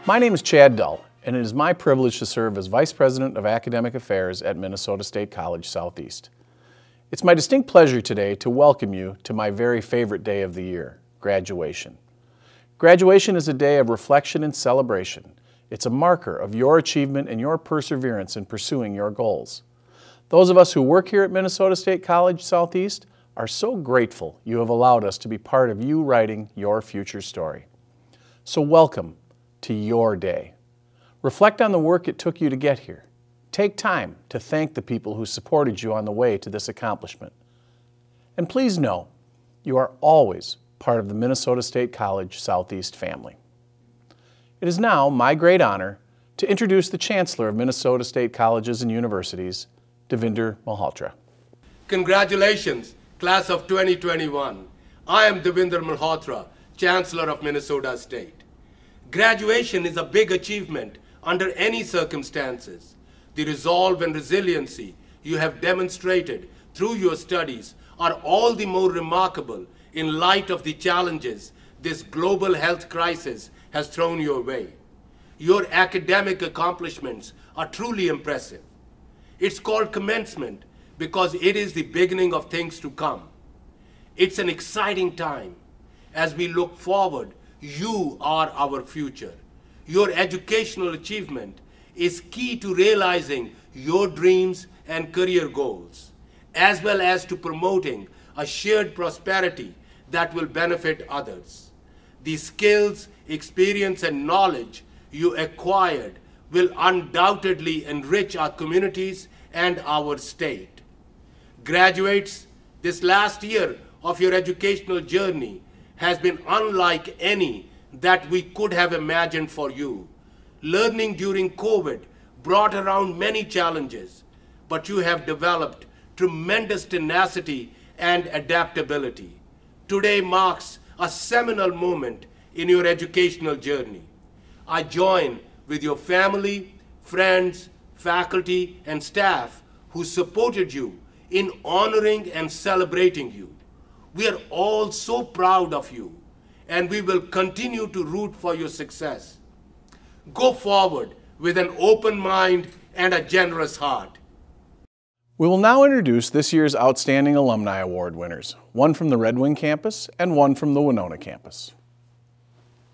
My name is Chad Dull, and it is my privilege to serve as Vice President of Academic Affairs at Minnesota State College Southeast. It's my distinct pleasure today to welcome you to my very favorite day of the year, graduation. Graduation is a day of reflection and celebration. It's a marker of your achievement and your perseverance in pursuing your goals. Those of us who work here at Minnesota State College Southeast are so grateful you have allowed us to be part of you writing your future story. So welcome to your day. Reflect on the work it took you to get here. Take time to thank the people who supported you on the way to this accomplishment. And please know, you are always part of the Minnesota State College Southeast family. It is now my great honor to introduce the Chancellor of Minnesota State Colleges and Universities, Devinder Maholtra. Congratulations, class of 2021. I am Devinder Maholtra, Chancellor of Minnesota State. Graduation is a big achievement under any circumstances. The resolve and resiliency you have demonstrated through your studies are all the more remarkable in light of the challenges this global health crisis has thrown your way. Your academic accomplishments are truly impressive. It's called commencement because it is the beginning of things to come. It's an exciting time. As we look forward, you are our future. Your educational achievement is key to realizing your dreams and career goals, as well as to promoting a shared prosperity that will benefit others. The skills, experience, and knowledge you acquired will undoubtedly enrich our communities and our state. Graduates, this last year of your educational journey has been unlike any that we could have imagined for you. Learning during COVID brought around many challenges, but you have developed tremendous tenacity and adaptability. Today marks a seminal moment in your educational journey. I join with your family, friends, faculty, and staff who supported you in honoring and celebrating you. We are all so proud of you, and we will continue to root for your success. Go forward with an open mind and a generous heart. We will now introduce this year's Outstanding Alumni Award winners, one from the Red Wing campus and one from the Winona campus.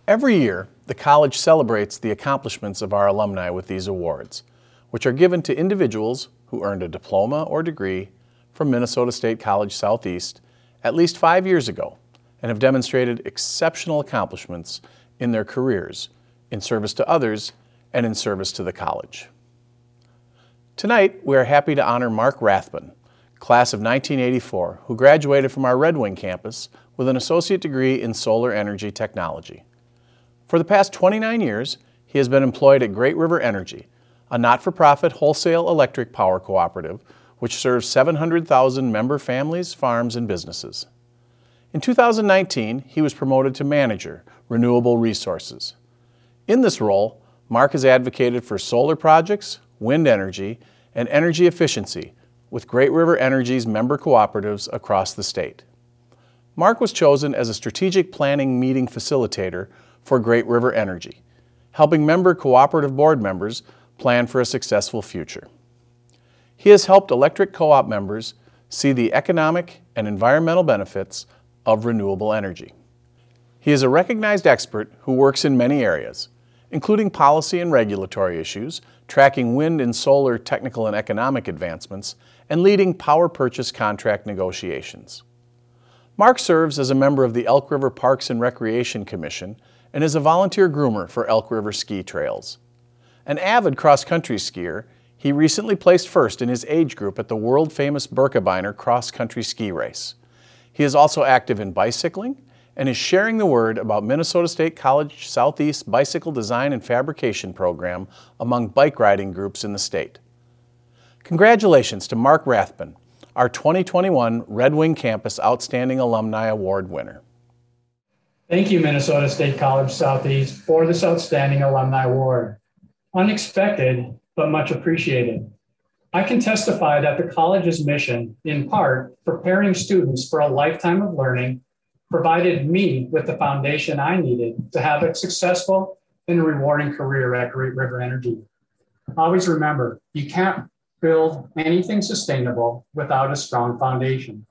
Every year, the college celebrates the accomplishments of our alumni with these awards, which are given to individuals who earned a diploma or degree from Minnesota State College Southeast at least 5 years ago and have demonstrated exceptional accomplishments in their careers, in service to others, and in service to the college. Tonight, we are happy to honor Mark Rathbun, class of 1984, who graduated from our Red Wing campus with an associate degree in solar energy technology. For the past 29 years, he has been employed at Great River Energy, a not-for-profit wholesale electric power cooperative which serves 700,000 member families, farms, and businesses. In 2019, he was promoted to Manager, Renewable Resources. In this role, Mark has advocated for solar projects, wind energy, and energy efficiency with Great River Energy's member cooperatives across the state. Mark was chosen as a strategic planning meeting facilitator for Great River Energy, helping member cooperative board members plan for a successful future. He has helped electric co-op members see the economic and environmental benefits of renewable energy. He is a recognized expert who works in many areas, including policy and regulatory issues, tracking wind and solar technical and economic advancements, and leading power purchase contract negotiations. Mark serves as a member of the Elk River Parks and Recreation Commission and is a volunteer groomer for Elk River ski trails. An avid cross-country skier, he recently placed first in his age group at the world-famous Birkebeiner cross-country ski race. He is also active in bicycling and is sharing the word about Minnesota State College Southeast Bicycle Design and Fabrication Program among bike riding groups in the state. Congratulations to Mark Rathbun, our 2021 Red Wing Campus Outstanding Alumni Award winner. Thank you, Minnesota State College Southeast, for this Outstanding Alumni Award. Unexpected, but much appreciated. I can testify that the college's mission, in part, preparing students for a lifetime of learning, provided me with the foundation I needed to have a successful and a rewarding career at Great River Energy. Always remember, you can't build anything sustainable without a strong foundation.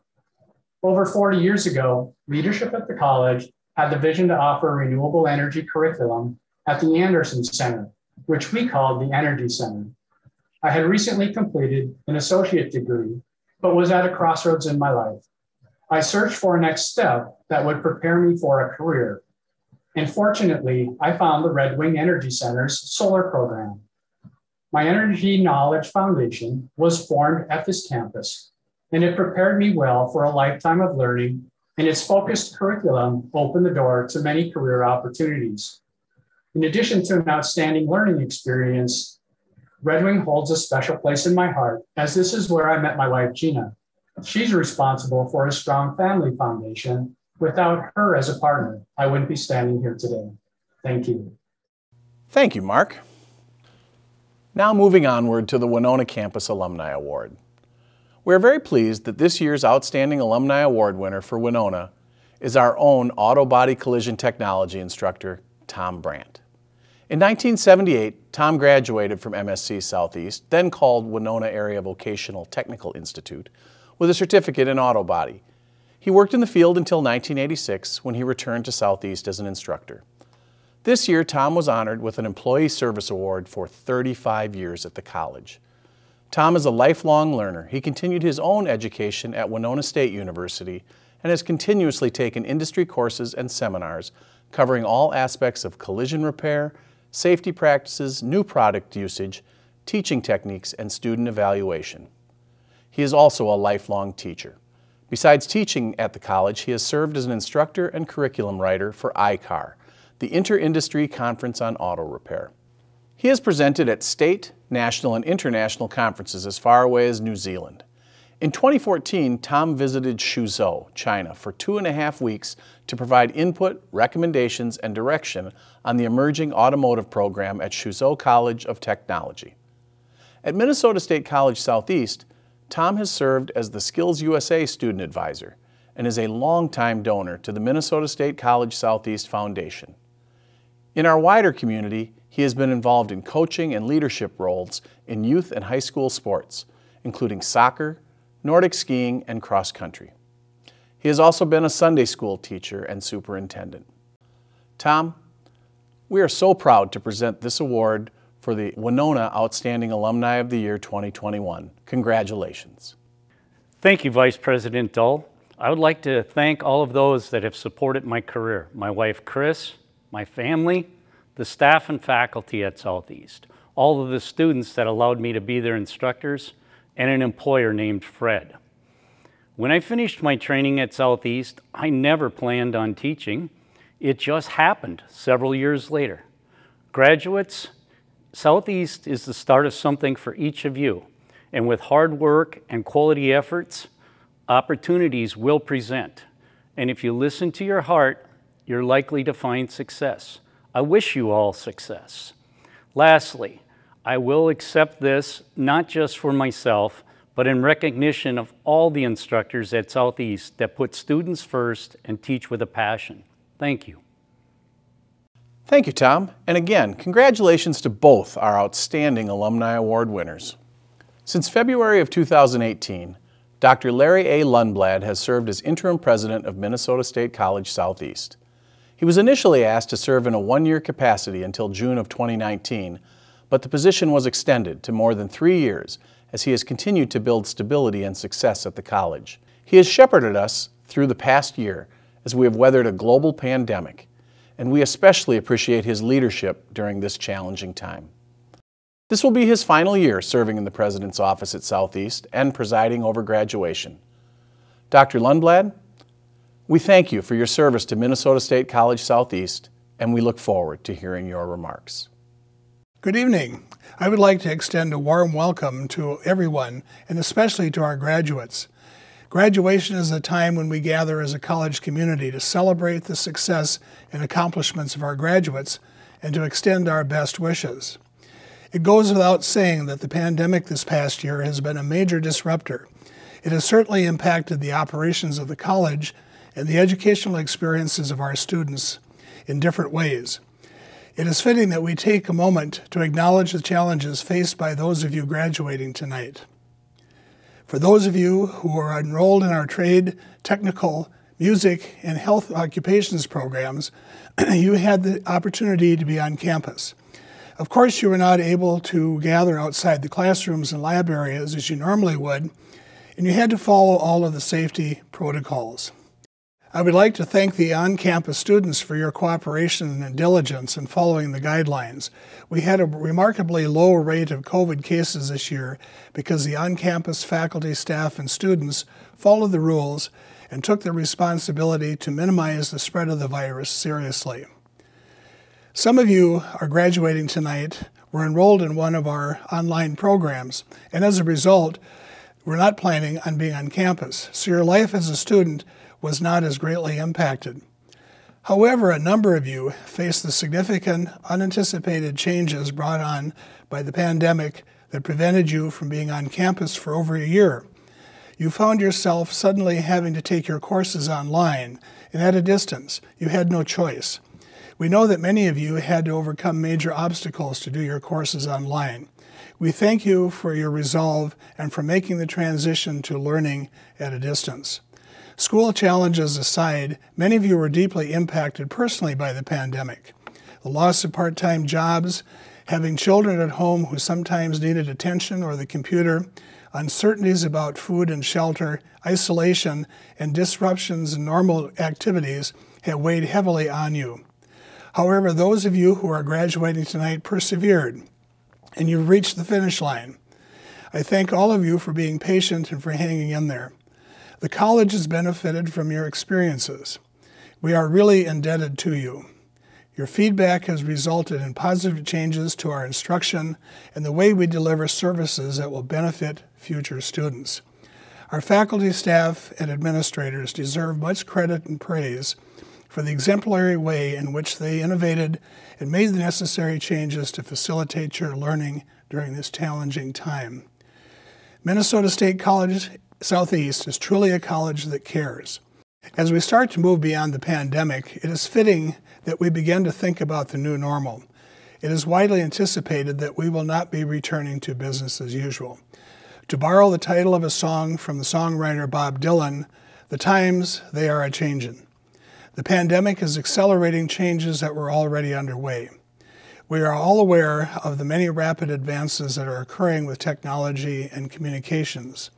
Over 40 years ago, leadership at the college had the vision to offer a renewable energy curriculum at the Anderson Center, which we called the Energy Center. I had recently completed an associate degree, but was at a crossroads in my life. I searched for a next step that would prepare me for a career. And fortunately, I found the Red Wing Energy Center's solar program. My Energy Knowledge Foundation was formed at this campus, and it prepared me well for a lifetime of learning, and its focused curriculum opened the door to many career opportunities. In addition to an outstanding learning experience, Red Wing holds a special place in my heart, as this is where I met my wife, Gina. She's responsible for a strong family foundation. Without her as a partner, I wouldn't be standing here today. Thank you. Thank you, Mark. Now moving onward to the Winona Campus Alumni Award. We are very pleased that this year's Outstanding Alumni Award winner for Winona is our own auto body collision technology instructor, Tom Brandt. In 1978, Tom graduated from MSC Southeast, then called Winona Area Vocational Technical Institute, with a certificate in auto body. He worked in the field until 1986, when he returned to Southeast as an instructor. This year, Tom was honored with an Employee Service Award for 35 years at the college. Tom is a lifelong learner. He continued his own education at Winona State University and has continuously taken industry courses and seminars covering all aspects of collision repair, safety practices, new product usage, teaching techniques, and student evaluation. He is also a lifelong teacher. Besides teaching at the college, he has served as an instructor and curriculum writer for ICAR, the Inter-Industry Conference on Auto Repair. He has presented at state, national, and international conferences as far away as New Zealand. In 2014, Tom visited Suzhou, China for 2.5 weeks to provide input, recommendations, and direction on the emerging automotive program at Suzhou College of Technology. At Minnesota State College Southeast, Tom has served as the Skills USA Student Advisor and is a longtime donor to the Minnesota State College Southeast Foundation. In our wider community, he has been involved in coaching and leadership roles in youth and high school sports, including soccer, Nordic skiing, and cross country. He has also been a Sunday school teacher and superintendent. Tom, we are so proud to present this award for the Winona Outstanding Alumni of the Year 2021. Congratulations. Thank you, Vice President Dull. I would like to thank all of those that have supported my career, my wife Chris, my family, the staff and faculty at Southeast, all of the students that allowed me to be their instructors, and an employer named Fred. When I finished my training at Southeast, I never planned on teaching. It just happened several years later. Graduates, Southeast is the start of something for each of you, and with hard work and quality efforts, opportunities will present. And if you listen to your heart, you're likely to find success. I wish you all success. Lastly, I will accept this not just for myself, but in recognition of all the instructors at Southeast that put students first and teach with a passion. Thank you. Thank you, Tom. And again, congratulations to both our Outstanding Alumni Award winners. Since February of 2018, Dr. Larry A. Lundblad has served as interim president of Minnesota State College Southeast. He was initially asked to serve in a one-year capacity until June of 2019, but the position was extended to more than 3 years as he has continued to build stability and success at the college. He has shepherded us through the past year as we have weathered a global pandemic, and we especially appreciate his leadership during this challenging time. This will be his final year serving in the President's office at Southeast and presiding over graduation. Dr. Lundblad, we thank you for your service to Minnesota State College Southeast, and we look forward to hearing your remarks. Good evening. I would like to extend a warm welcome to everyone, and especially to our graduates. Graduation is a time when we gather as a college community to celebrate the success and accomplishments of our graduates and to extend our best wishes. It goes without saying that the pandemic this past year has been a major disruptor. It has certainly impacted the operations of the college and the educational experiences of our students in different ways. It is fitting that we take a moment to acknowledge the challenges faced by those of you graduating tonight. For those of you who are enrolled in our trade, technical, music, and health occupations programs, you had the opportunity to be on campus. Of course, you were not able to gather outside the classrooms and lab areas as you normally would, and you had to follow all of the safety protocols. I would like to thank the on-campus students for your cooperation and diligence in following the guidelines. We had a remarkably low rate of COVID cases this year because the on-campus faculty, staff, and students followed the rules and took the responsibility to minimize the spread of the virus seriously. Some of you are graduating tonight, were enrolled in one of our online programs, and as a result, we're not planning on being on campus, so your life as a student was not as greatly impacted. However, a number of you faced the significant, unanticipated changes brought on by the pandemic that prevented you from being on campus for over a year. You found yourself suddenly having to take your courses online and at a distance. You had no choice. We know that many of you had to overcome major obstacles to do your courses online. We thank you for your resolve and for making the transition to learning at a distance. School challenges aside, many of you were deeply impacted personally by the pandemic. The loss of part-time jobs, having children at home who sometimes needed attention or the computer, uncertainties about food and shelter, isolation, and disruptions in normal activities have weighed heavily on you. However, those of you who are graduating tonight persevered, and you've reached the finish line. I thank all of you for being patient and for hanging in there. The college has benefited from your experiences. We are really indebted to you. Your feedback has resulted in positive changes to our instruction and the way we deliver services that will benefit future students. Our faculty, staff, and administrators deserve much credit and praise for the exemplary way in which they innovated and made the necessary changes to facilitate your learning during this challenging time. Minnesota State College Southeast is truly a college that cares. As we start to move beyond the pandemic, it is fitting that we begin to think about the new normal. It is widely anticipated that we will not be returning to business as usual. To borrow the title of a song from the songwriter Bob Dylan, the times, they are a-changin'. The pandemic is accelerating changes that were already underway. We are all aware of the many rapid advances that are occurring with technology and communications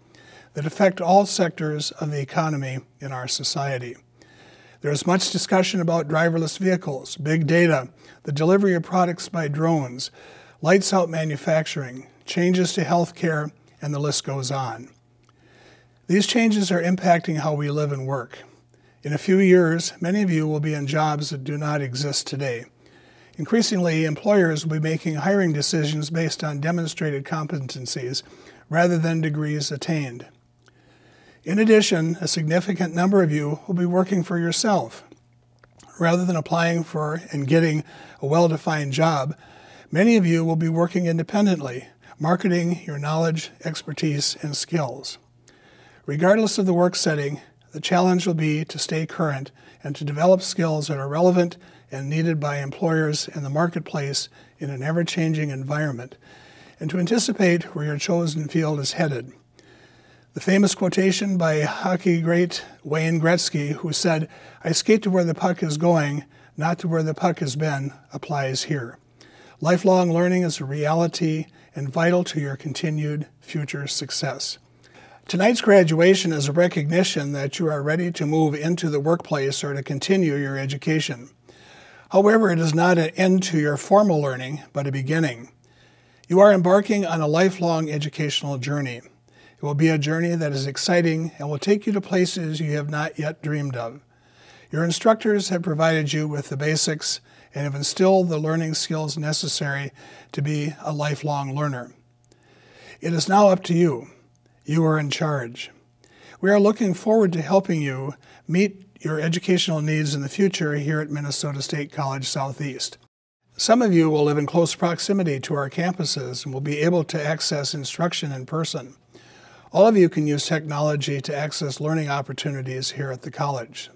that affect all sectors of the economy in our society. There is much discussion about driverless vehicles, big data, the delivery of products by drones, lights out manufacturing, changes to healthcare, and the list goes on. These changes are impacting how we live and work. In a few years, many of you will be in jobs that do not exist today. Increasingly, employers will be making hiring decisions based on demonstrated competencies rather than degrees attained. In addition, a significant number of you will be working for yourself. Rather than applying for and getting a well-defined job, many of you will be working independently, marketing your knowledge, expertise, and skills. Regardless of the work setting, the challenge will be to stay current and to develop skills that are relevant and needed by employers in the marketplace in an ever-changing environment, and to anticipate where your chosen field is headed. The famous quotation by hockey great Wayne Gretzky, who said, "I skate to where the puck is going, not to where the puck has been," applies here. Lifelong learning is a reality and vital to your continued future success. Tonight's graduation is a recognition that you are ready to move into the workplace or to continue your education. However, it is not an end to your formal learning, but a beginning. You are embarking on a lifelong educational journey. It will be a journey that is exciting and will take you to places you have not yet dreamed of. Your instructors have provided you with the basics and have instilled the learning skills necessary to be a lifelong learner. It is now up to you. You are in charge. We are looking forward to helping you meet your educational needs in the future here at Minnesota State College Southeast. Some of you will live in close proximity to our campuses and will be able to access instruction in person. All of you can use technology to access learning opportunities here at the college.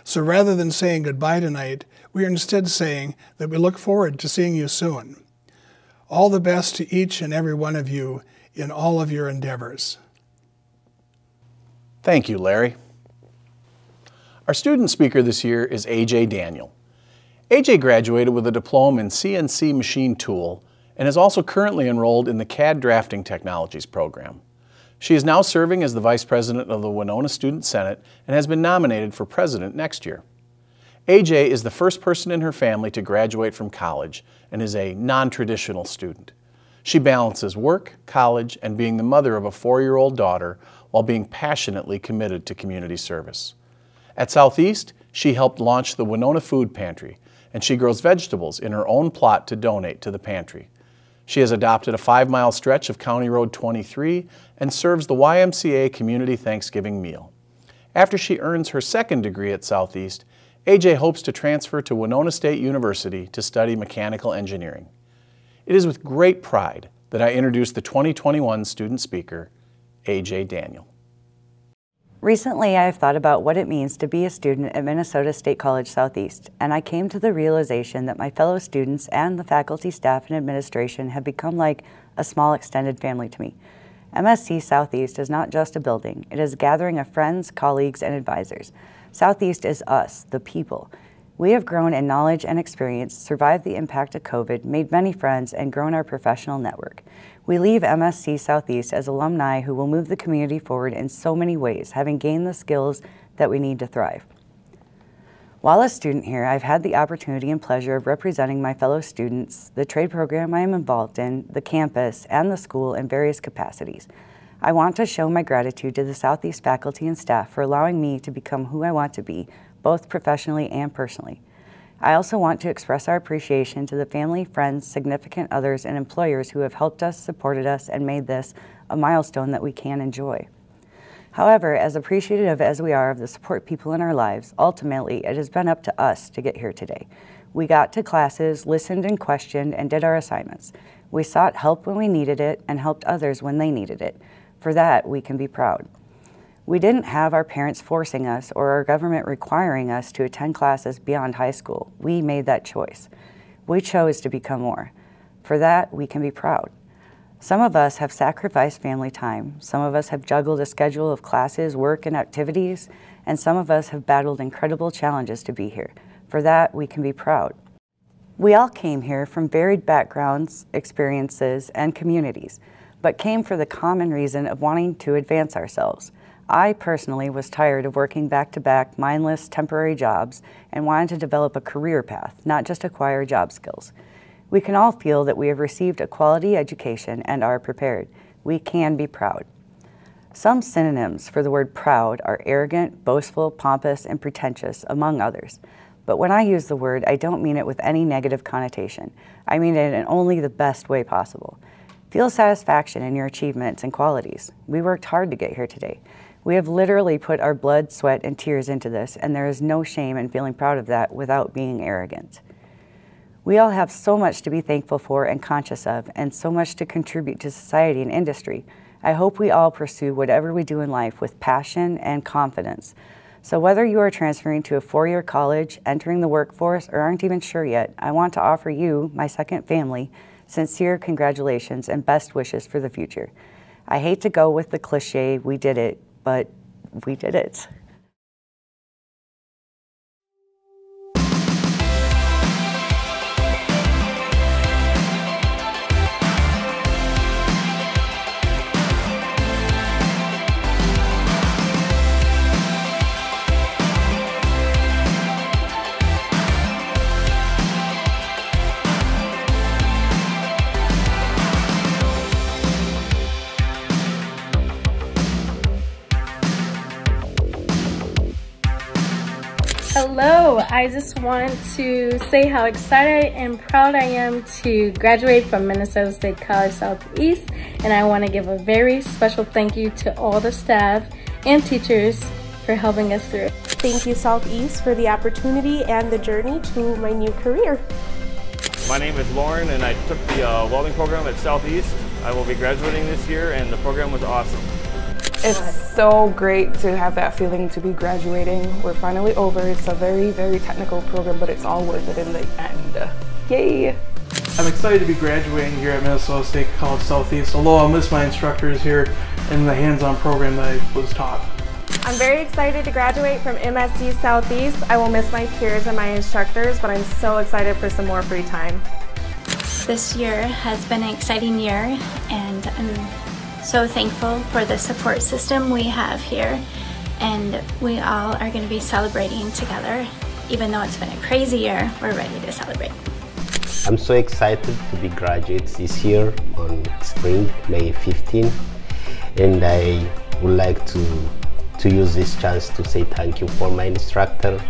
So rather than saying goodbye tonight, We are instead saying that we look forward to seeing you soon. All the best to each and every one of you in all of your endeavors. Thank you, Larry. Our student speaker this year is Ayjai Daniel. Ayjai graduated with a diploma in CNC machine tool and is also currently enrolled in the CAD Drafting Technologies program. She is now serving as the Vice President of the Winona Student Senate and has been nominated for President next year. Ayjai is the first person in her family to graduate from college and is a non-traditional student. She balances work, college, and being the mother of a 4-year-old daughter while being passionately committed to community service. At Southeast, she helped launch the Winona Food Pantry, and she grows vegetables in her own plot to donate to the pantry. She has adopted a 5-mile stretch of County Road 23 and serves the YMCA Community Thanksgiving Meal. After she earns her second degree at Southeast, Ayjai hopes to transfer to Winona State University to study mechanical engineering. It is with great pride that I introduce the 2021 student speaker, Ayjai Daniel. Recently, I have thought about what it means to be a student at Minnesota State College Southeast, and I came to the realization that my fellow students and the faculty, staff, and administration have become like a small extended family to me. MSC Southeast is not just a building, it is a gathering of friends, colleagues, and advisors. Southeast is us, the people. We have grown in knowledge and experience, survived the impact of COVID, made many friends, and grown our professional network. We leave MSC Southeast as alumni who will move the community forward in so many ways, having gained the skills that we need to thrive. While a student here, I've had the opportunity and pleasure of representing my fellow students, the trade program I am involved in, the campus, and the school in various capacities. I want to show my gratitude to the Southeast faculty and staff for allowing me to become who I want to be, both professionally and personally. I also want to express our appreciation to the family, friends, significant others, and employers who have helped us, supported us, and made this a milestone that we can enjoy. However, as appreciative as we are of the support people in our lives, ultimately it has been up to us to get here today. We got to classes, listened and questioned, and did our assignments. We sought help when we needed it and helped others when they needed it. For that, we can be proud. We didn't have our parents forcing us or our government requiring us to attend classes beyond high school. We made that choice. We chose to become more. For that, we can be proud. Some of us have sacrificed family time. Some of us have juggled a schedule of classes, work, and activities, and some of us have battled incredible challenges to be here. For that, we can be proud. We all came here from varied backgrounds, experiences, and communities, but came for the common reason of wanting to advance ourselves. I personally was tired of working back-to-back mindless temporary jobs and wanted to develop a career path, not just acquire job skills. We can all feel that we have received a quality education and are prepared. We can be proud. Some synonyms for the word proud are arrogant, boastful, pompous, and pretentious, among others. But when I use the word, I don't mean it with any negative connotation. I mean it in only the best way possible. Feel satisfaction in your achievements and qualities. We worked hard to get here today. We have literally put our blood, sweat, and tears into this, and there is no shame in feeling proud of that without being arrogant. We all have so much to be thankful for and conscious of, and so much to contribute to society and industry. I hope we all pursue whatever we do in life with passion and confidence. So whether you are transferring to a 4-year college, entering the workforce, or aren't even sure yet, I want to offer you, my second family, sincere congratulations and best wishes for the future. I hate to go with the cliche, we did it, but we did it. Hello, I just want to say how excited and proud I am to graduate from Minnesota State College Southeast, and I want to give a very special thank you to all the staff and teachers for helping us through. Thank you, Southeast, for the opportunity and the journey to my new career. My name is Lauren, and I took the welding program at Southeast. I will be graduating this year, and the program was awesome. It's so great to have that feeling to be graduating. We're finally over. It's a very, very technical program, but it's all worth it in the end. Yay! I'm excited to be graduating here at Minnesota State College Southeast, although I'll miss my instructors here and the hands-on program that I was taught. I'm very excited to graduate from MSC Southeast. I will miss my peers and my instructors, but I'm so excited for some more free time. This year has been an exciting year, and I'm so thankful for the support system we have here, and we all are going to be celebrating together. Even though it's been a crazy year, we're ready to celebrate. I'm so excited to be graduates this year on spring, May 15, and I would like to use this chance to say thank you for my instructor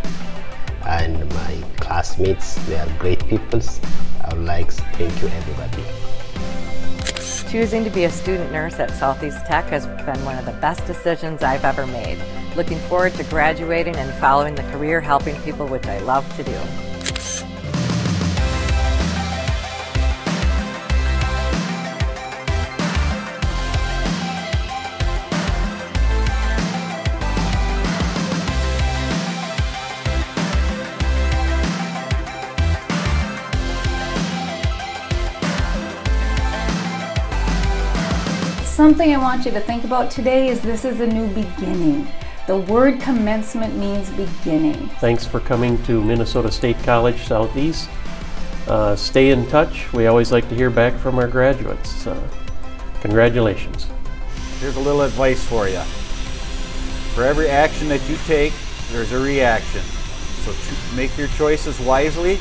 and my classmates. They are great people. I would like to thank you everybody. Choosing to be a student nurse at Southeast Tech has been one of the best decisions I've ever made. Looking forward to graduating and following the career helping people, which I love to do. Something I want you to think about today is this is a new beginning. The word commencement means beginning. Thanks for coming to Minnesota State College Southeast. Stay in touch. We always like to hear back from our graduates. Congratulations. Here's a little advice for you. For every action that you take, there's a reaction. So make your choices wisely.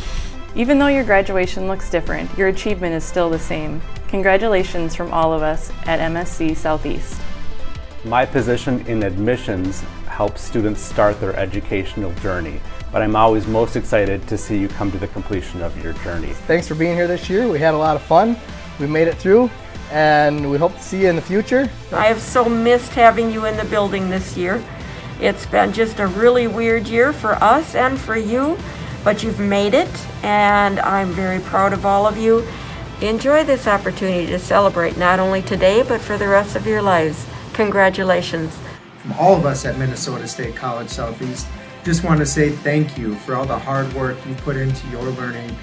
Even though your graduation looks different, your achievement is still the same. Congratulations from all of us at MSC Southeast. My position in admissions helps students start their educational journey, but I'm always most excited to see you come to the completion of your journey. Thanks for being here this year. We had a lot of fun. We made it through, and we hope to see you in the future. I have so missed having you in the building this year. It's been just a really weird year for us and for you, but you've made it, and I'm very proud of all of you. Enjoy this opportunity to celebrate not only today, but for the rest of your lives. Congratulations. From all of us at Minnesota State College Southeast, just want to say thank you for all the hard work you put into your learning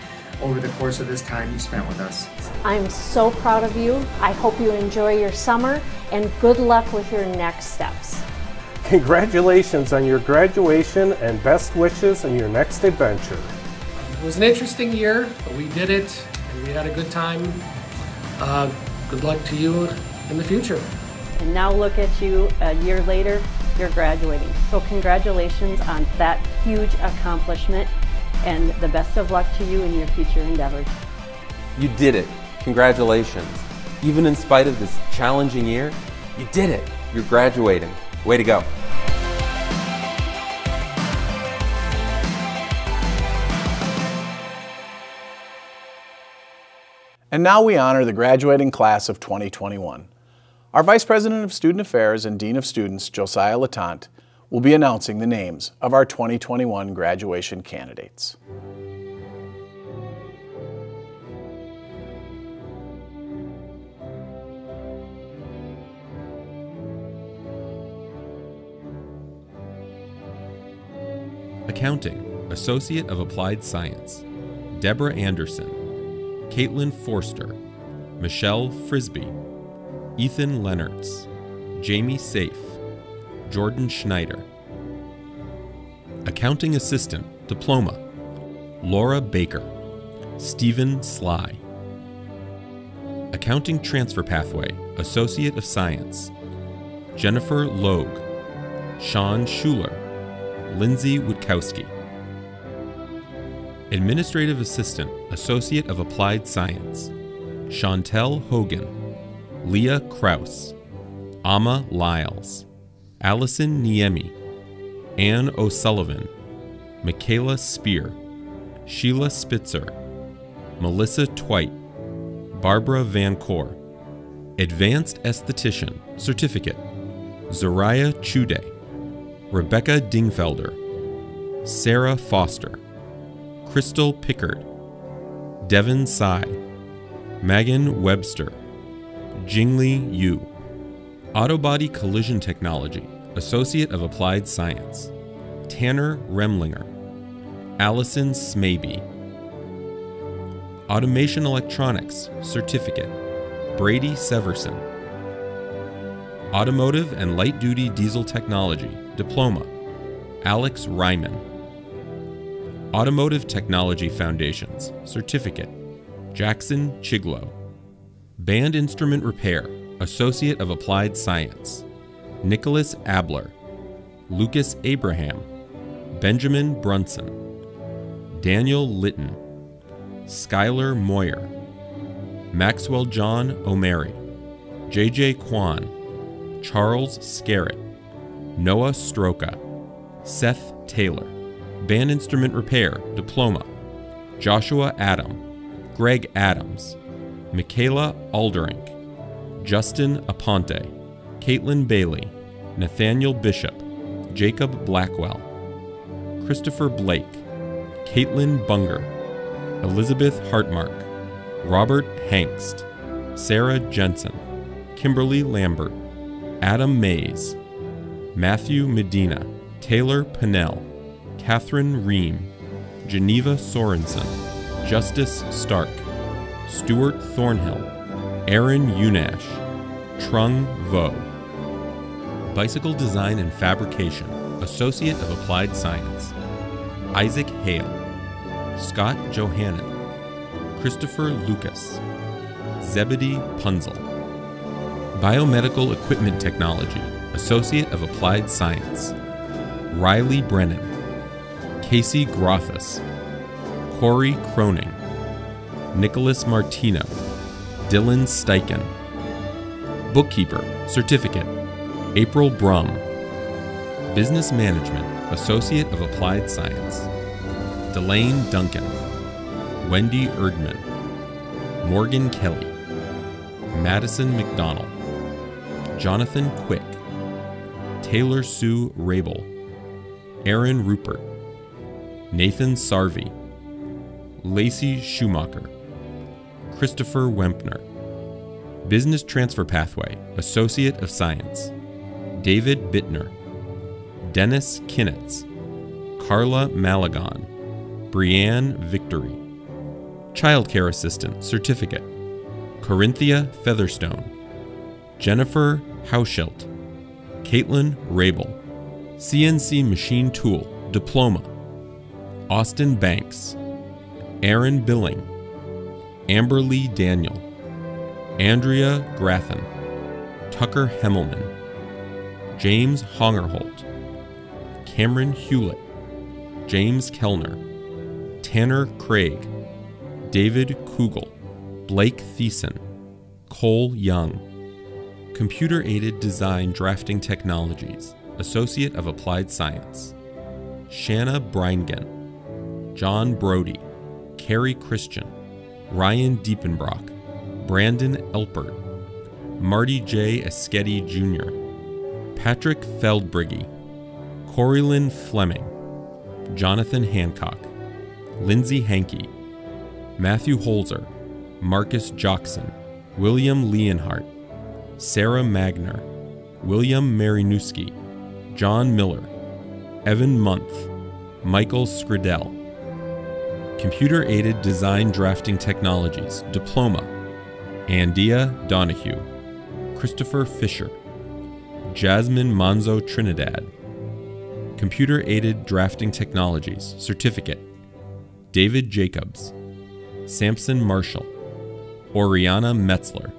over the course of this time you spent with us. I'm so proud of you. I hope you enjoy your summer, and good luck with your next steps. Congratulations on your graduation and best wishes in your next adventure. It was an interesting year, but we did it and we had a good time. Good luck to you in the future. And now look at you a year later, you're graduating. So congratulations on that huge accomplishment, and the best of luck to you in your future endeavors. You did it. Congratulations. Even in spite of this challenging year, you did it. You're graduating. Way to go. And now we honor the graduating class of 2021. Our Vice President of Student Affairs and Dean of Students, Josiah Latante, will be announcing the names of our 2021 graduation candidates. Accounting, Associate of Applied Science, Deborah Anderson, Caitlin Forster, Michelle Frisbee, Ethan Leonards, Jamie Safe, Jordan Schneider. Accounting Assistant, Diploma, Laura Baker, Stephen Sly. Accounting Transfer Pathway, Associate of Science, Jennifer Logue, Sean Schuler, Lindsay Witkowski. Administrative Assistant, Associate of Applied Science, Chantel Hogan, Leah Kraus, Amma Lyles, Allison Niemi, Ann O'Sullivan, Michaela Spear, Sheila Spitzer, Melissa Twite, Barbara Van Koor. Advanced Esthetician, Certificate, Zariah Chude, Rebecca Dingfelder, Sarah Foster, Crystal Pickard, Devin Tsai, Megan Webster, Jingli Yu, Autobody Collision Technology, Associate of Applied Science, Tanner Remlinger, Allison Smaby. Automation Electronics, Certificate, Brady Severson. Automotive and Light Duty Diesel Technology, Diploma, Alex Ryman. Automotive Technology Foundations, Certificate, Jackson Chiglow. Band Instrument Repair, Associate of Applied Science, Nicholas Abler, Lucas Abraham, Benjamin Brunson, Daniel Litton, Skylar Moyer, Maxwell John O'Mary, J.J. Kwan, Charles Scarrett, Noah Stroka, Seth Taylor. Band Instrument Repair, Diploma, Joshua Adam, Greg Adams, Michaela Alderink, Justin Aponte, Caitlin Bailey, Nathaniel Bishop, Jacob Blackwell, Christopher Blake, Caitlin Bunger, Elizabeth Hartmark, Robert Hangst, Sarah Jensen, Kimberly Lambert, Adam Mays, Matthew Medina, Taylor Pinnell, Catherine Ream, Geneva Sorensen, Justice Stark, Stuart Thornhill, Aaron Unash, Trung Vo. Bicycle Design and Fabrication, Associate of Applied Science, Isaac Hale, Scott Johannan, Christopher Lucas, Zebedee Punzel. Biomedical Equipment Technology, Associate of Applied Science, Riley Brennan, Casey Grothus, Corey Croning, Nicholas Martino, Dylan Steichen. Bookkeeper, Certificate, April Brum. Business Management, Associate of Applied Science, Delane Duncan, Wendy Erdman, Morgan Kelly, Madison McDonald, Jonathan Quick, Taylor Sue Rabel, Aaron Rupert, Nathan Sarvey, Lacey Schumacher, Christopher Wempner. Business Transfer Pathway, Associate of Science, David Bittner, Dennis Kinnitz, Carla Malagon, Brianne Victory. Childcare Assistant, Certificate, Corinthia Featherstone, Jennifer Hauschilt, Caitlin Rabel. CNC Machine Tool, Diploma, Austin Banks, Aaron Billing, Amberly Daniel, Andrea Grafton, Tucker Hemmelman, James Hongerholt, Cameron Hewlett, James Kellner, Tanner Craig, David Kugel, Blake Thiessen, Cole Young. Computer-Aided Design Drafting Technologies, Associate of Applied Science, Shanna Breingen, John Brody, Carrie Christian, Ryan Diepenbrock, Brandon Elpert, Marty J. Eschetti Jr., Patrick Feldbrigge, Corylyn Fleming, Jonathan Hancock, Lindsay Hankey, Matthew Holzer, Marcus Jockson, William Leonhardt, Sarah Magner, William Marinuski, John Miller, Evan Month, Michael Skridell. Computer-Aided Design Drafting Technologies, Diploma, Andia Donahue, Christopher Fisher, Jasmine Monzo Trinidad. Computer-Aided Drafting Technologies, Certificate, David Jacobs, Samson Marshall, Oriana Metzler.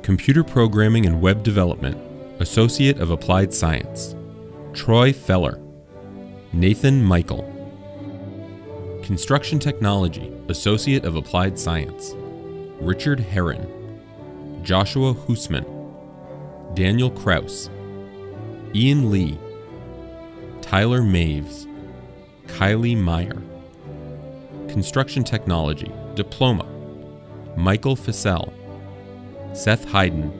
Computer Programming and Web Development, Associate of Applied Science, Troy Feller, Nathan Michael. Construction Technology, Associate of Applied Science, Richard Herron, Joshua Husman, Daniel Kraus, Ian Lee, Tyler Maves, Kylie Meyer. Construction Technology, Diploma, Michael Fissell, Seth Hayden,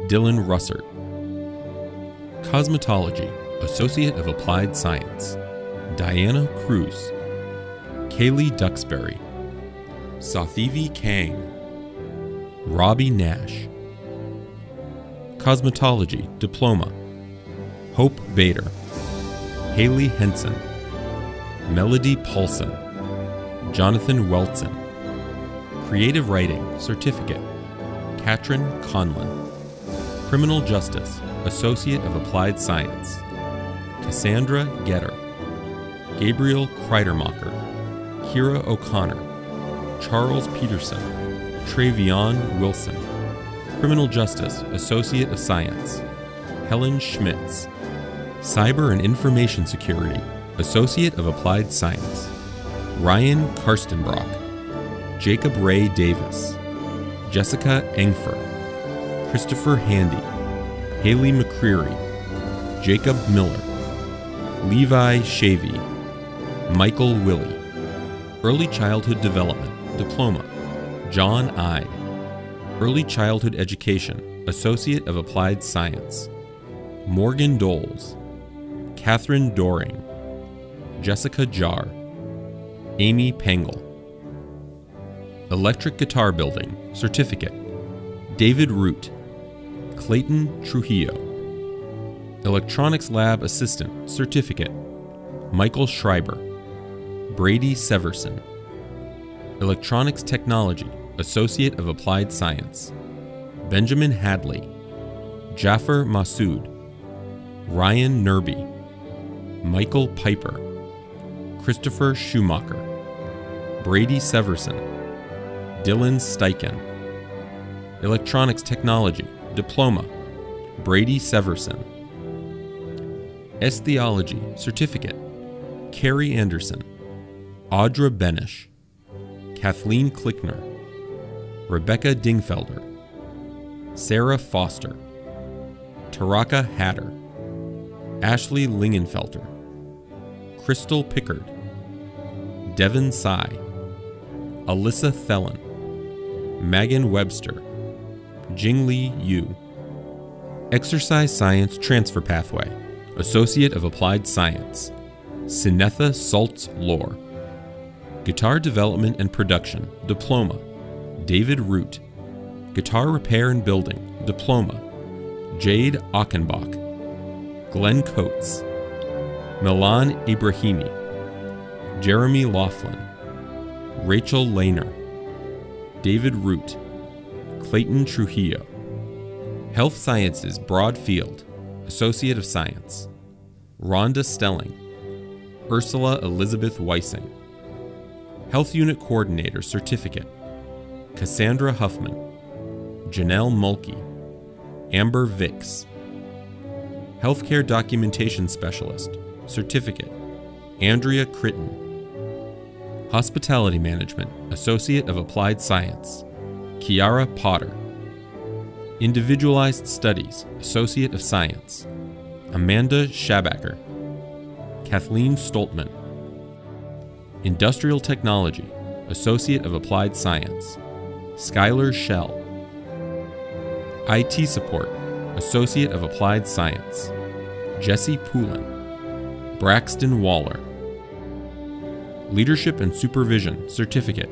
Dylan Russert. Cosmetology, Associate of Applied Science, Diana Cruz, Kaylee Duxbury, Sathivi Kang, Robbie Nash. Cosmetology Diploma, Hope Bader, Haley Henson, Melody Paulson, Jonathan Weltzen. Creative Writing Certificate, Katrin Conlon. Criminal Justice, Associate of Applied Science, Cassandra Getter, Gabriel Kreidermacher, Kira O'Connor, Charles Peterson, Travion Wilson. Criminal Justice, Associate of Science, Helen Schmitz. Cyber and Information Security, Associate of Applied Science, Ryan Karstenbrock, Jacob Ray Davis, Jessica Engfer, Christopher Handy, Haley McCreary, Jacob Miller, Levi Shavy, Michael Willie. Early Childhood Development Diploma, John Ide. Early Childhood Education, Associate of Applied Science, Morgan Doles, Catherine Doring, Jessica Jar, Amy Pengel. Electric Guitar Building Certificate, David Root, Clayton Trujillo. Electronics Lab Assistant Certificate, Michael Schreiber, Brady Severson. Electronics Technology, Associate of Applied Science, Benjamin Hadley, Jaffer Massoud, Ryan Nerby, Michael Piper, Christopher Schumacher, Brady Severson, Dylan Steichen. Electronics Technology, Diploma, Brady Severson. Estheology Certificate, Carrie Anderson, Audra Benish, Kathleen Klickner, Rebecca Dingfelder, Sarah Foster, Taraka Hatter, Ashley Lingenfelter, Crystal Pickard, Devin Sy, Alyssa Thelen, Megan Webster, Jingli Yu. Exercise Science Transfer Pathway, Associate of Applied Science, Sinetha Saltz Lore. Guitar Development and Production, Diploma, David Root. Guitar Repair and Building, Diploma, Jade Achenbach, Glenn Coates, Milan Ibrahimi, Jeremy Laughlin, Rachel Lehner, David Root, Clayton Trujillo. Health Sciences Broad Field, Associate of Science, Rhonda Stelling, Ursula Elizabeth Weissing. Health Unit Coordinator Certificate, Cassandra Huffman, Janelle Mulkey, Amber Vicks. Healthcare Documentation Specialist, Certificate, Andrea Critton. Hospitality Management, Associate of Applied Science, Kiara Potter. Individualized Studies, Associate of Science, Amanda Schabacker, Kathleen Stoltman. Industrial Technology, Associate of Applied Science, Skylar Schell. IT Support, Associate of Applied Science, Jesse Poulin, Braxton Waller. Leadership and Supervision Certificate,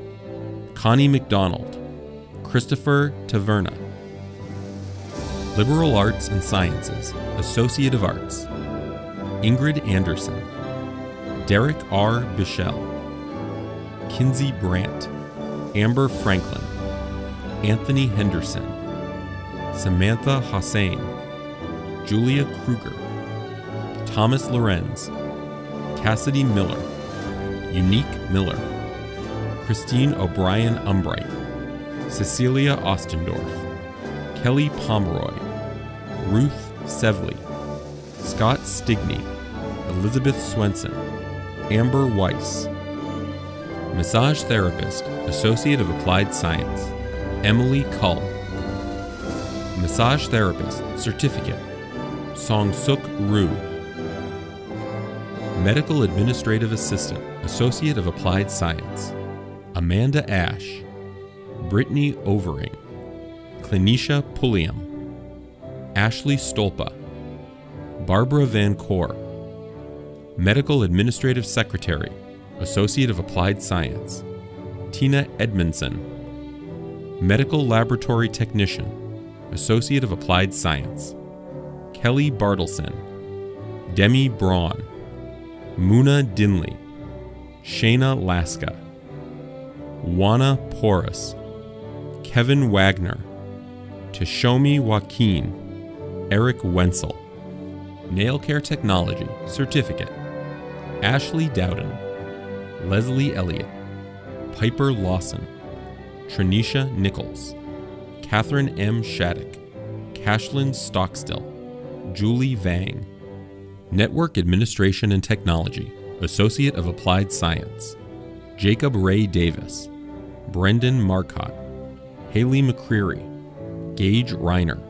Connie McDonald, Christopher Taverna. Liberal Arts and Sciences, Associate of Arts, Ingrid Anderson, Derek R. Bichelle, Kinsey Brandt, Amber Franklin, Anthony Henderson, Samantha Hossain, Julia Kruger, Thomas Lorenz, Cassidy Miller, Unique Miller, Christine O'Brien Umbright, Cecilia Ostendorf, Kelly Pomeroy, Ruth Sevely, Scott Stigney, Elizabeth Swenson, Amber Weiss. Massage Therapist, Associate of Applied Science, Emily Cull. Massage Therapist, Certificate, Song Suk Roo. Medical Administrative Assistant, Associate of Applied Science, Amanda Ash, Brittany Overing, Clinisha Pulliam, Ashley Stolpa, Barbara Van Koor. Medical Administrative Secretary, Associate of Applied Science, Tina Edmondson. Medical Laboratory Technician, Associate of Applied Science. Kelly Bartleson, Demi Braun, Muna Dinley, Shayna Laska, Juana Porras, Kevin Wagner, Tashomi Joaquin, Eric Wenzel. Nail Care Technology Certificate. Ashley Dowden, Leslie Elliott, Piper Lawson, Trinisha Nichols, Catherine M. Shattuck, Cashlyn Stockstill, Julie Vang. Network Administration and Technology, Associate of Applied Science. Jacob Ray Davis, Brendan Marcotte, Haley McCreary, Gage Reiner.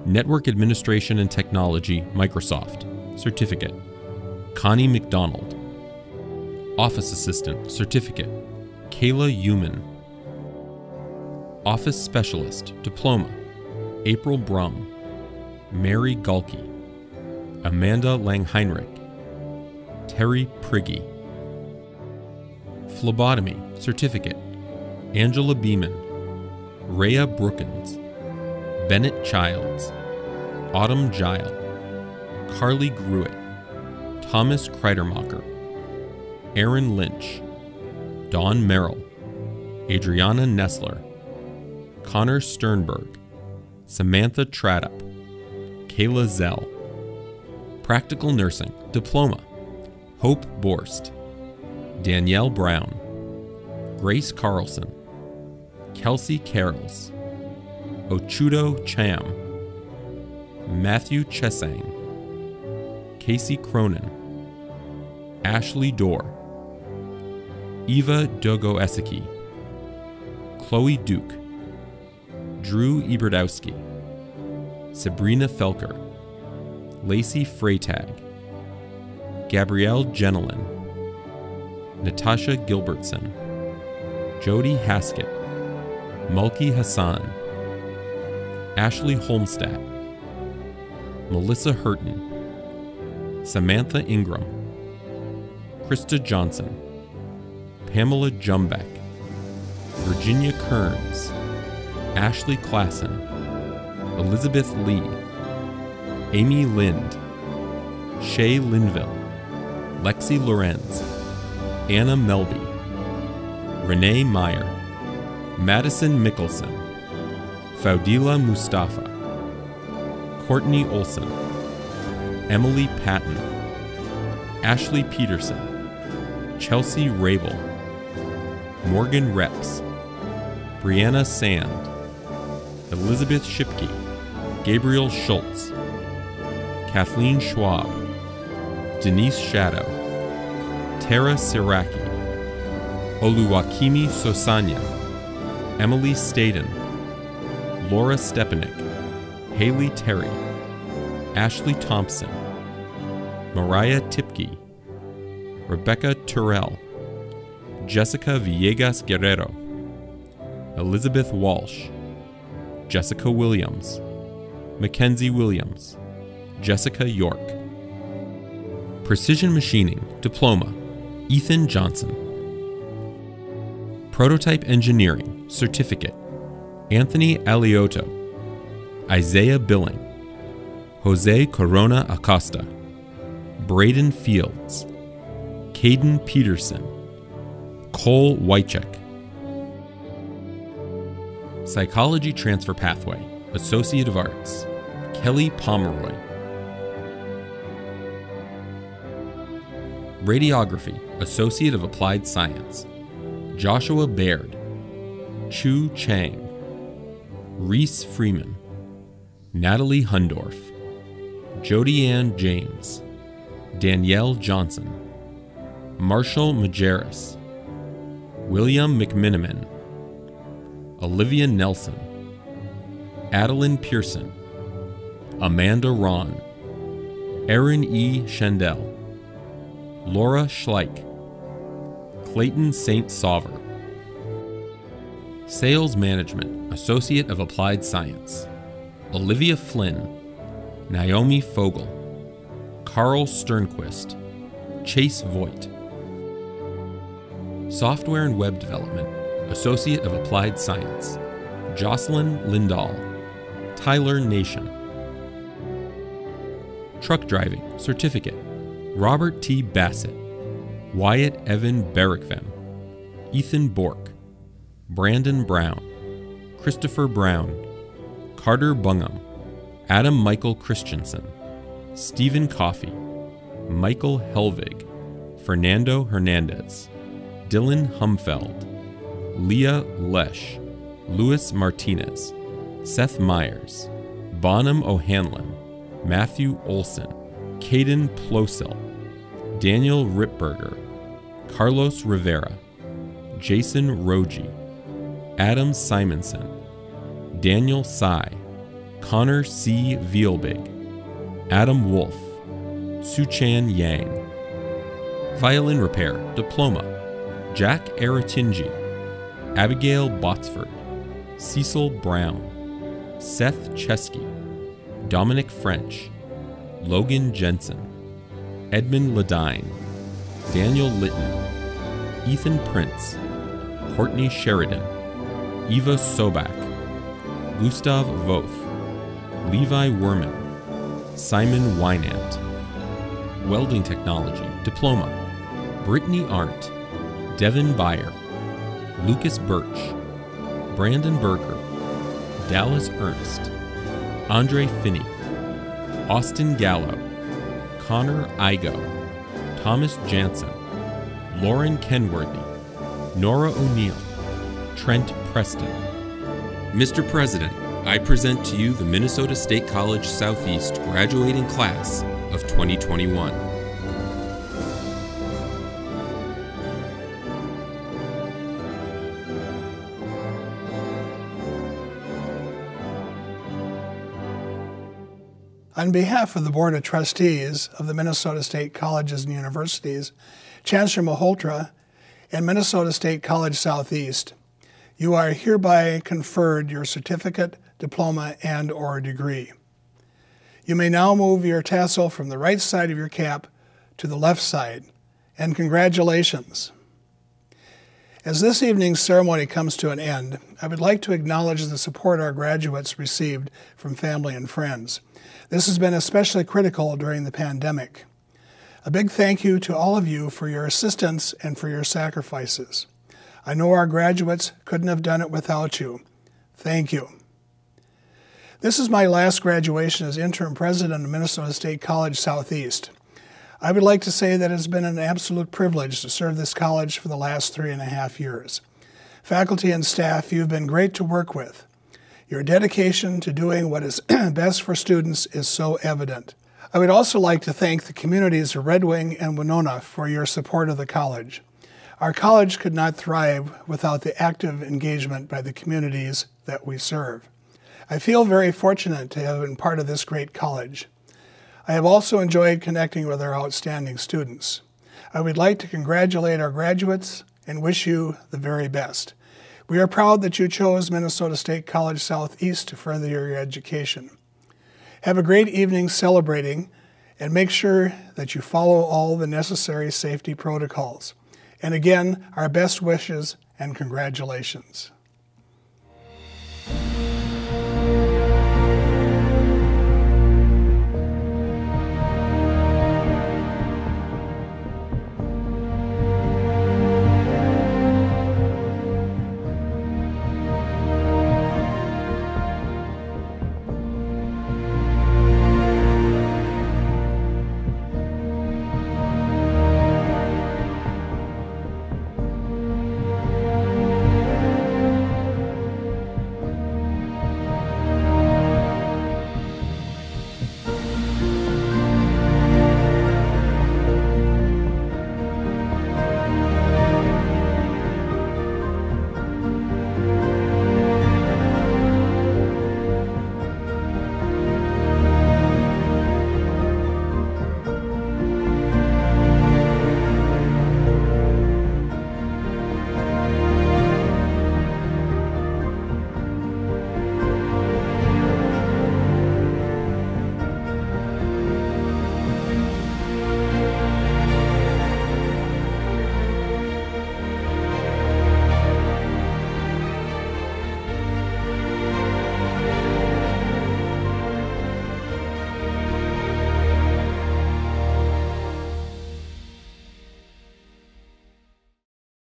Network Administration and Technology, Microsoft, Certificate. Connie McDonald. Office Assistant, Certificate. Kayla Human. Office Specialist, Diploma. April Brum, Mary Gulke, Amanda Langheinrich, Terry Prigge. Phlebotomy, Certificate. Angela Beeman, Rhea Brookins, Bennett Childs, Autumn Gile, Carly Gruitt, Thomas Kreidermacher, Aaron Lynch, Dawn Merrill, Adriana Nessler, Connor Sternberg, Samantha Tradup, Kayla Zell. Practical Nursing, Diploma. Hope Borst, Danielle Brown, Grace Carlson, Kelsey Carrolls, Ochudo Cham, Matthew Chesang, Casey Cronin, Ashley Dorr, Eva Dogoesiki, Chloe Duke, Drew Eberdowski, Sabrina Felker, Lacey Freytag, Gabrielle Genelin, Natasha Gilbertson, Jody Haskett, Mulki Hassan, Ashley Holmstadt, Melissa Hurton, Samantha Ingram, Krista Johnson, Pamela Jumbeck, Virginia Kearns, Ashley Klassen, Elizabeth Lee, Amy Lind, Shay Linville, Lexi Lorenz, Anna Melby, Renee Meyer, Madison Mickelson, Faudila Mustafa, Courtney Olson, Emily Patton, Ashley Peterson, Chelsea Rabel, Morgan Reps, Brianna Sand, Elizabeth Shipke, Gabriel Schultz, Kathleen Schwab, Denise Shadow, Tara Siraki, Oluwakimi Sosanya, Emily Staden, Laura Stepanik, Haley Terry, Ashley Thompson, Mariah Tipke, Rebecca Turrell, Jessica Villegas Guerrero, Elizabeth Walsh, Jessica Williams, Mackenzie Williams, Jessica York. Precision Machining, Diploma, Ethan Johnson. Prototype Engineering, Certificate, Anthony Aliotto, Isaiah Billing, Jose Corona Acosta, Braden Fields, Caden Peterson, Cole Wychek. Psychology Transfer Pathway, Associate of Arts, Kelly Pomeroy. Radiography, Associate of Applied Science, Joshua Baird, Chu Chang, Reese Freeman, Natalie Hundorf, Jody Ann James, Danielle Johnson, Marshall Majerus, William McMiniman, Olivia Nelson, Adeline Pearson, Amanda Ron, Erin E. Shendell, Laura Schleich, Clayton St. Sauver. Sales Management, Associate of Applied Science, Olivia Flynn, Naomi Fogel, Carl Sternquist, Chase Voigt. Software and Web Development, Associate of Applied Science, Jocelyn Lindahl, Tyler Nation. Truck Driving Certificate, Robert T. Bassett, Wyatt Evan Berrickvem, Ethan Bork, Brandon Brown, Christopher Brown, Carter Bungham, Adam Michael Christensen, Stephen Coffey, Michael Helvig, Fernando Hernandez, Dylan Humfeld, Leah Lesh, Louis Martinez, Seth Myers, Bonham O'Hanlon, Matthew Olson, Caden Plosil, Daniel Ripberger, Carlos Rivera, Jason Roji, Adam Simonson, Daniel Sy, Connor C. Vielbig, Adam Wolf, Suchan Yang. Violin Repair Diploma, Jack Aratinji, Abigail Botsford, Cecil Brown, Seth Chesky, Dominic French, Logan Jensen, Edmund Ladine, Daniel Litton, Ethan Prince, Courtney Sheridan, Eva Sobak, Gustav Voth, Levi Werman, Simon Wynant. Welding Technology Diploma, Brittany Arndt, Devin Byer, Lucas Birch, Brandon Berger, Dallas Ernst, Andre Finney, Austin Gallo, Connor Igo, Thomas Jansen, Lauren Kenworthy, Nora O'Neill, Trent Preston. Mr. President, I present to you the Minnesota State College Southeast graduating class of 2021. On behalf of the Board of Trustees of the Minnesota State Colleges and Universities, Chancellor Maholtra, and Minnesota State College Southeast, you are hereby conferred your certificate, diploma, and/or degree. You may now move your tassel from the right side of your cap to the left side, and congratulations. As this evening's ceremony comes to an end, I would like to acknowledge the support our graduates received from family and friends. This has been especially critical during the pandemic. A big thank you to all of you for your assistance and for your sacrifices. I know our graduates couldn't have done it without you. Thank you. This is my last graduation as interim president of Minnesota State College Southeast. I would like to say that it has been an absolute privilege to serve this college for the last 3.5 years. Faculty and staff, you've been great to work with. Your dedication to doing what is best for students is so evident. I would also like to thank the communities of Red Wing and Winona for your support of the college. Our college could not thrive without the active engagement by the communities that we serve. I feel very fortunate to have been part of this great college. I have also enjoyed connecting with our outstanding students. I would like to congratulate our graduates and wish you the very best. We are proud that you chose Minnesota State College Southeast to further your education. Have a great evening celebrating, and make sure that you follow all the necessary safety protocols. And again, our best wishes and congratulations.